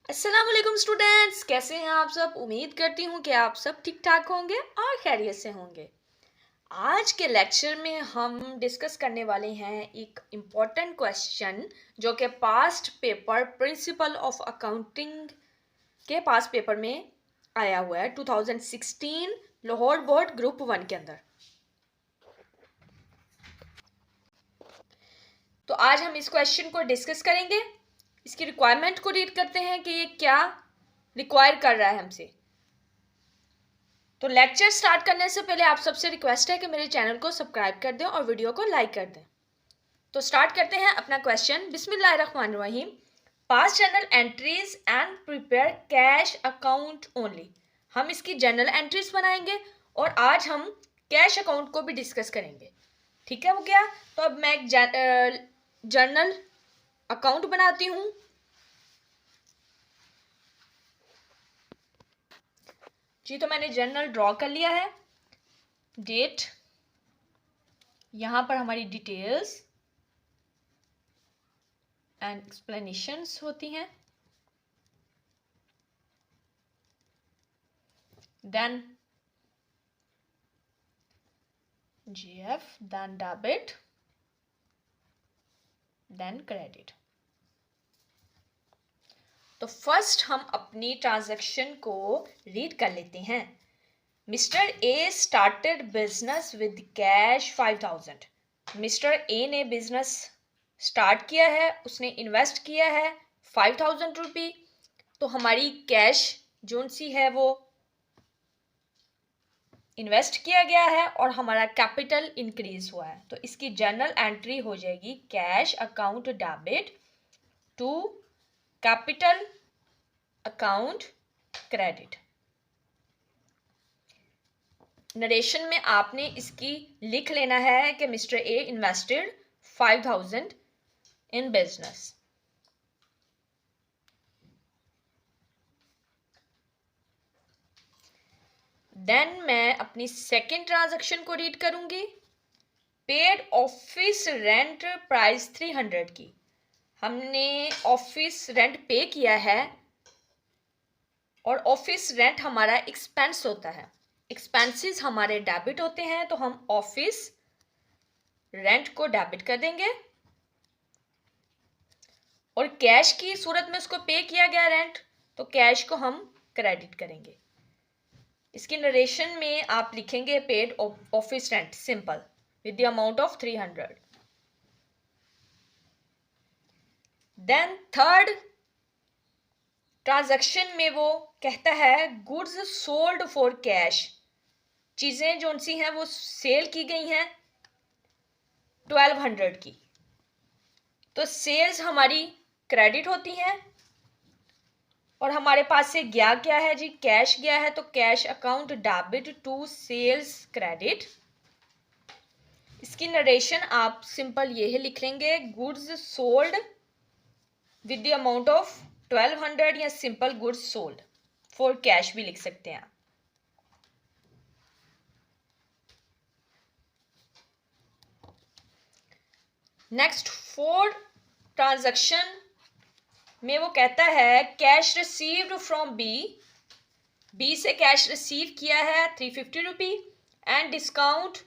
अस्सलाम वालेकुम स्टूडेंट्स, कैसे हैं आप सब। उम्मीद करती हूँ कि आप सब ठीक ठाक होंगे और खैरियत से होंगे। आज के लेक्चर में हम डिस्कस करने वाले हैं एक इम्पॉर्टेंट क्वेश्चन जो कि past paper principle of accounting के पास पेपर में आया हुआ है 2016 लाहौर बोर्ड ग्रुप 1 के अंदर। तो आज हम इस क्वेश्चन को डिस्कस करेंगे। इसकी रिक्वायरमेंट को रीड करते हैं कि ये क्या रिक्वायर कर रहा है हमसे। तो लेक्चर स्टार्ट करने से पहले आप सबसे रिक्वेस्ट है कि मेरे चैनल को सब्सक्राइब कर दें और वीडियो को लाइक कर दें। तो स्टार्ट करते हैं अपना क्वेश्चन। बिस्मिल्लाहिर्रहमानिर्रहीम। पास journal entries and prepare cash account only. हम इसकी जर्नल एंट्रीज बनाएंगे और आज हम कैश अकाउंट को भी डिस्कस करेंगे। ठीक है, हो गया। तो अब मैं एक जर्नल अकाउंट बनाती हूँ। जी, तो मैंने जर्नल ड्रॉ कर लिया है। डेट, यहाँ पर हमारी डिटेल्स एंड एक्सप्लेनेशंस होती हैं। Then GF, then debit, then credit. तो फर्स्ट हम अपनी ट्रांजैक्शन को रीड कर लेते हैं। Mister A started business with cash 5000। Mister A ने बिजनेस स्टार्ट किया है, उसने इन्वेस्ट किया है 5000 रुपी। तो हमारी कैश जोन सी है वो इन्वेस्ट किया गया है और हमारा कैपिटल इंक्रीज हुआ है। तो इसकी जर्नल एंट्री हो जाएगी cash account debit to capital account credit. Narration में आपने इसकी लिख लेना है कि Mister A invested 5000 in business. Then मैं अपनी सेकेंड ट्रांजैक्शन को रीड करूंगी। पेड ऑफिस रेंट प्राइस 300 की। हमने ऑफिस रेंट पे किया है और ऑफिस रेंट हमारा एक्सपेंस होता है। एक्सपेंसेस हमारे डेबिट होते हैं, तो हम ऑफिस रेंट को डेबिट कर देंगे और कैश की सूरत में उसको पे किया गया रेंट, तो कैश को हम क्रेडिट करेंगे। इसकी नरेशन में आप लिखेंगे paid office rent simple with the amount of 300। Then third transaction में वो कहता है गुड्स सोल्ड फॉर कैश। चीजें जो सी हैं वो सेल की गई हैं 1200 की। तो सेल्स हमारी क्रेडिट होती हैं और हमारे पास से गया क्या है जी, कैश गया है। तो cash account debit to sales credit. इसकी नरेशन आप सिंपल ये लिख लेंगे goods sold with the amount of 1200 या simple goods sold for cash भी लिख सकते हैं। नेक्स्ट फोर्थ ट्रांजैक्शन में वो कहता है cash received from B. B से कैश रिसीव किया है 350 रुपी एंड डिस्काउंट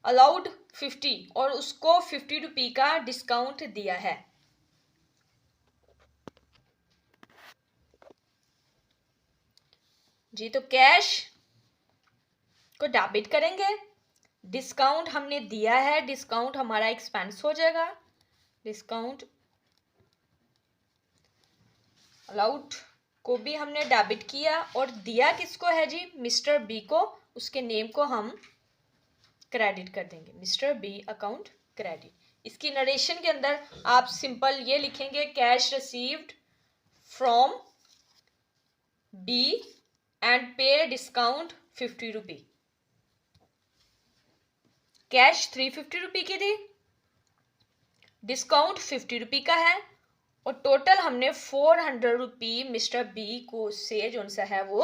अलाउड 50 और उसको 50 रुपी का डिस्काउंट दिया है। जी, तो कैश को डेबिट करेंगे। डिस्काउंट हमने दिया है, डिस्काउंट हमारा एक्सपेंस हो जाएगा। डिस्काउंट अलाउड को भी हमने डेबिट किया और दिया किसको है जी, मिस्टर बी को। उसके नेम को हम क्रेडिट कर देंगे, मिस्टर बी अकाउंट क्रेडिट। इसकी नरेशन के अंदर आप सिंपल ये लिखेंगे cash received from B and pay discount 50 rupee. Cash 350 rupee की थी, डिस्काउंट 50 रुपी का है और टोटल हमने 400 रुपी मिस्टर बी को से जो सा है वो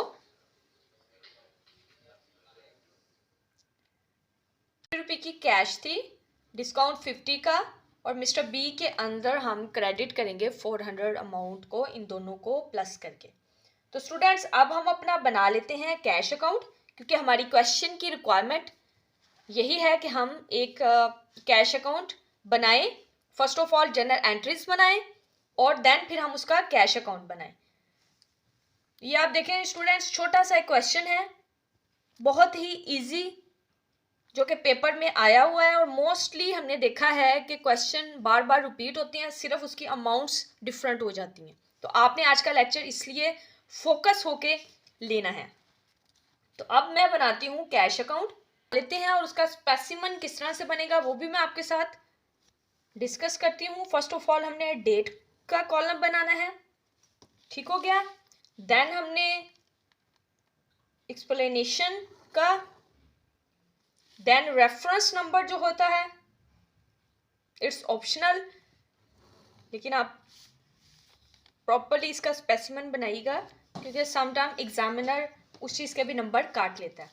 रुपी की कैश थी, डिस्काउंट 50 का और मिस्टर बी के अंदर हम क्रेडिट करेंगे 400 अमाउंट को, इन दोनों को प्लस करके। तो स्टूडेंट्स अब हम अपना बना लेते हैं कैश अकाउंट, क्योंकि हमारी क्वेश्चन की रिक्वायरमेंट यही है कि हम एक कैश अकाउंट बनाएं। First of all general entries बनाएं और देन फिर हम उसका कैश अकाउंट बनाएं। ये आप देखें स्टूडेंट्स, छोटा सा एक क्वेश्चन है, बहुत ही इजी, जो कि पेपर में आया हुआ है और मोस्टली हमने देखा है कि क्वेश्चन बार बार रिपीट होते हैं, सिर्फ उसकी अमाउंट्स डिफरेंट हो जाती हैं। तो आपने आज का लेक्चर इसलिए फोकस होके लेना है। तो अब मैं बनाती हूँ कैश अकाउंट लेते हैं और उसका स्पेसिमन किस तरह से बनेगा वो भी मैं आपके साथ डिस्कस करती हूँ। फर्स्ट ऑफ ऑल हमने डेट का कॉलम बनाना है, ठीक हो गया। देन हमने एक्सप्लेनेशन का, देन रेफरेंस नंबर जो होता है इट्स ऑप्शनल, लेकिन आप प्रॉपर्ली इसका स्पेसिमन बनाइएगा क्योंकि समटाइम एग्जामिनर उस चीज़ के भी नंबर काट लेता है।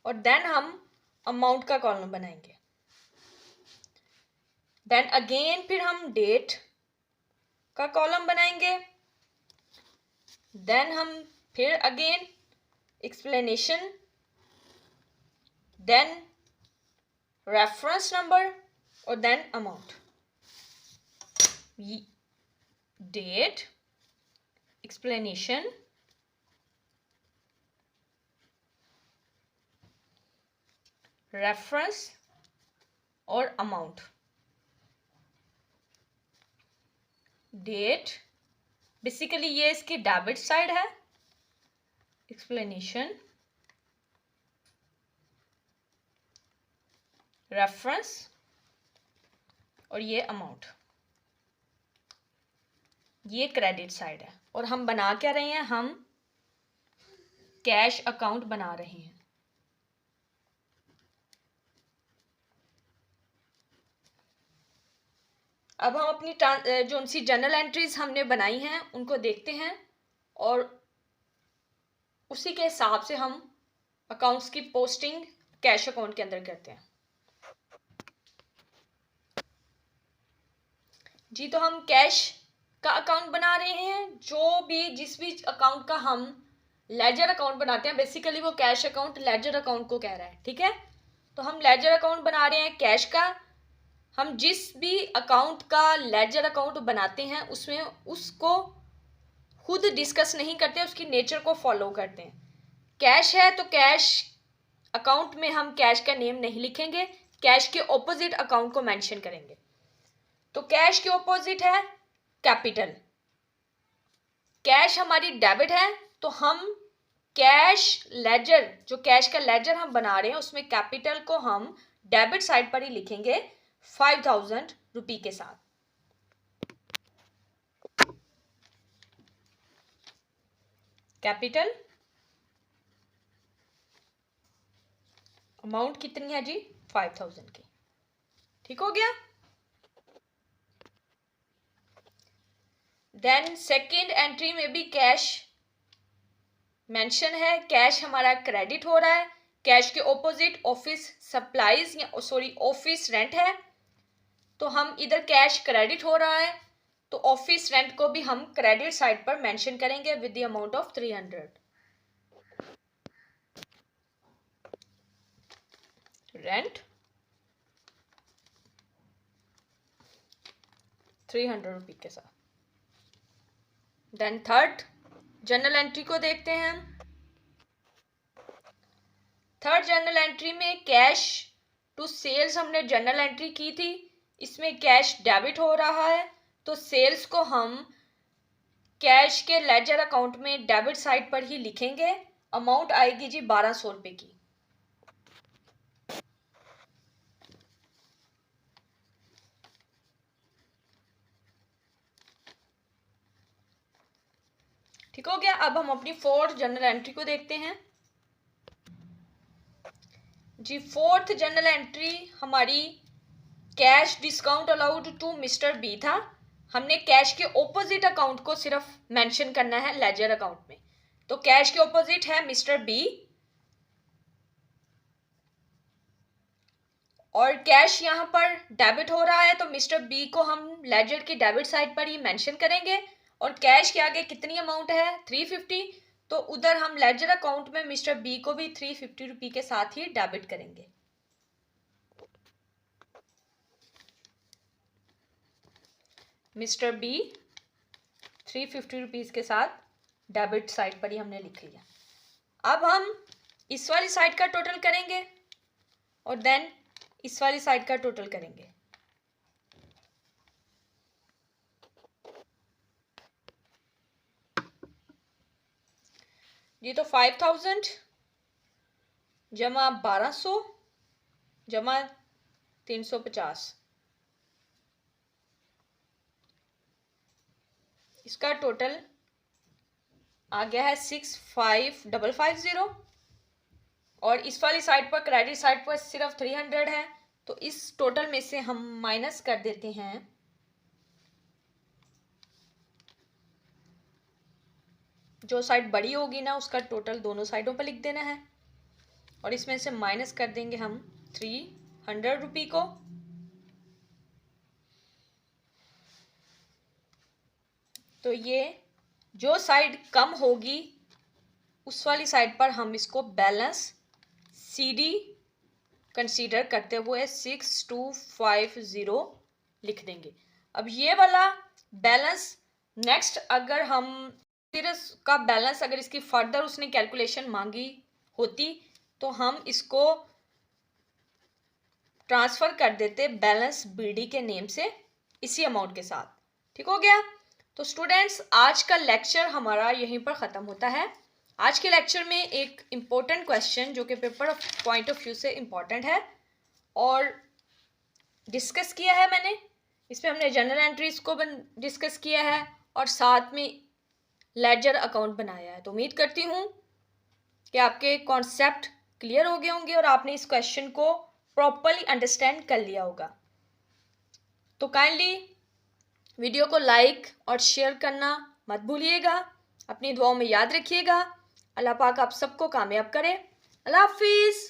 और देन हम अमाउंट का कॉलम बनाएंगे। देन अगेन फिर हम डेट का कॉलम बनाएंगे। देन हम फिर again explanation, then reference number और then amount. Date, explanation, reference और अमाउंट। डेट बेसिकली ये इसकी डेबिट साइड है, एक्सप्लेनेशन, रेफरेंस और ये अमाउंट, ये क्रेडिट साइड है। और हम बना क्या रहे हैं, हम कैश अकाउंट बना रहे हैं। अब हम अपनी जो सी जर्नल एंट्रीज हमने बनाई हैं उनको देखते हैं और उसी के हिसाब से हम अकाउंट्स की पोस्टिंग कैश अकाउंट के अंदर करते हैं। जी, तो हम कैश का अकाउंट बना रहे हैं। जो भी जिस भी अकाउंट का हम लेजर अकाउंट बनाते हैं, बेसिकली वो कैश अकाउंट लेजर अकाउंट को कह रहा है, ठीक है। तो हम लेजर अकाउंट बना रहे हैं कैश का। हम जिस भी अकाउंट का लेजर अकाउंट बनाते हैं उसमें उसको खुद डिस्कस नहीं करते, उसकी नेचर को फॉलो करते हैं। कैश है तो कैश अकाउंट में हम कैश का नेम नहीं लिखेंगे, कैश के ऑपोजिट अकाउंट को मेंशन करेंगे। तो कैश के ऑपोजिट है कैपिटल। कैश हमारी डेबिट है तो हम कैश लेजर, जो कैश का लेजर हम बना रहे हैं उसमें कैपिटल को हम डेबिट साइड पर ही लिखेंगे 5000 रुपये के साथ। कैपिटल अमाउंट कितनी है जी, 5000 की, ठीक हो गया। देन सेकेंड एंट्री में भी कैश मेंशन है, कैश हमारा क्रेडिट हो रहा है। कैश के ऑपोजिट ऑफिस सप्लाईज या सॉरी ऑफिस रेंट है, तो हम इधर कैश क्रेडिट हो रहा है तो ऑफिस रेंट को भी हम क्रेडिट साइड पर मेंशन करेंगे with the amount of 300। Rent 300 रुपये के साथ। देन थर्ड जर्नल एंट्री को देखते हैं हम। थर्ड जर्नल एंट्री में कैश टू सेल्स हमने जर्नल एंट्री की थी, इसमें कैश डेबिट हो रहा है तो सेल्स को हम कैश के लेजर अकाउंट में डेबिट साइड पर ही लिखेंगे। अमाउंट आएगी जी 1200 रुपये की। ठीक हो गया। अब हम अपनी फोर्थ जर्नल एंट्री को देखते हैं जी। फोर्थ जर्नल एंट्री हमारी cash discount allowed to Mister B था। हमने कैश के ऑपोजिट अकाउंट को सिर्फ मेंशन करना है लेजर अकाउंट में। तो कैश के ऑपोजिट है मिस्टर बी और कैश यहाँ पर डेबिट हो रहा है, तो मिस्टर बी को हम लेजर की डेबिट साइड पर ही मेंशन करेंगे। और कैश के आगे कितनी अमाउंट है 350, तो उधर हम लेजर अकाउंट में मिस्टर बी को भी 350 रुपये के साथ ही डेबिट करेंगे। मिस्टर बी 350 रुपीज़ के साथ डेबिट साइड पर ही हमने लिख लिया। अब हम इस वाली साइड का टोटल करेंगे और देन इस वाली साइड का टोटल करेंगे। ये तो 5000 जमा 1200 जमा 350, इसका टोटल आ गया है 65550। और इस वाली साइड पर क्रेडिट साइड पर सिर्फ 300 है, तो इस टोटल में से हम माइनस कर देते हैं जो साइड बड़ी होगी ना उसका टोटल दोनों साइडों पर लिख देना है। और इसमें से माइनस कर देंगे हम 300 रुपये को। तो ये जो साइड कम होगी उस वाली साइड पर हम इसको बैलेंस CD कंसीडर करते हुए 6250 लिख देंगे। अब ये वाला बैलेंस नेक्स्ट अगर हम फिर इसका बैलेंस अगर इसकी फर्दर उसने कैलकुलेशन मांगी होती तो हम इसको ट्रांसफ़र कर देते बैलेंस BD के नेम से इसी अमाउंट के साथ। ठीक हो गया। तो स्टूडेंट्स आज का लेक्चर हमारा यहीं पर ख़त्म होता है। आज के लेक्चर में एक इम्पोर्टेंट क्वेश्चन जो कि पेपर पॉइंट ऑफ व्यू से इम्पोर्टेंट है और डिस्कस किया है मैंने। इसमें हमने जनरल एंट्रीज को डिस्कस किया है और साथ में लेजर अकाउंट बनाया है। तो उम्मीद करती हूँ कि आपके कॉन्सेप्ट क्लियर हो गए होंगे और आपने इस क्वेश्चन को प्रॉपरली अंडरस्टैंड कर लिया होगा। तो काइंडली वीडियो को लाइक और शेयर करना मत भूलिएगा। अपनी दुआओं में याद रखिएगा। अल्लाह पाक आप सबको कामयाब करे। अल्लाह हाफिज़।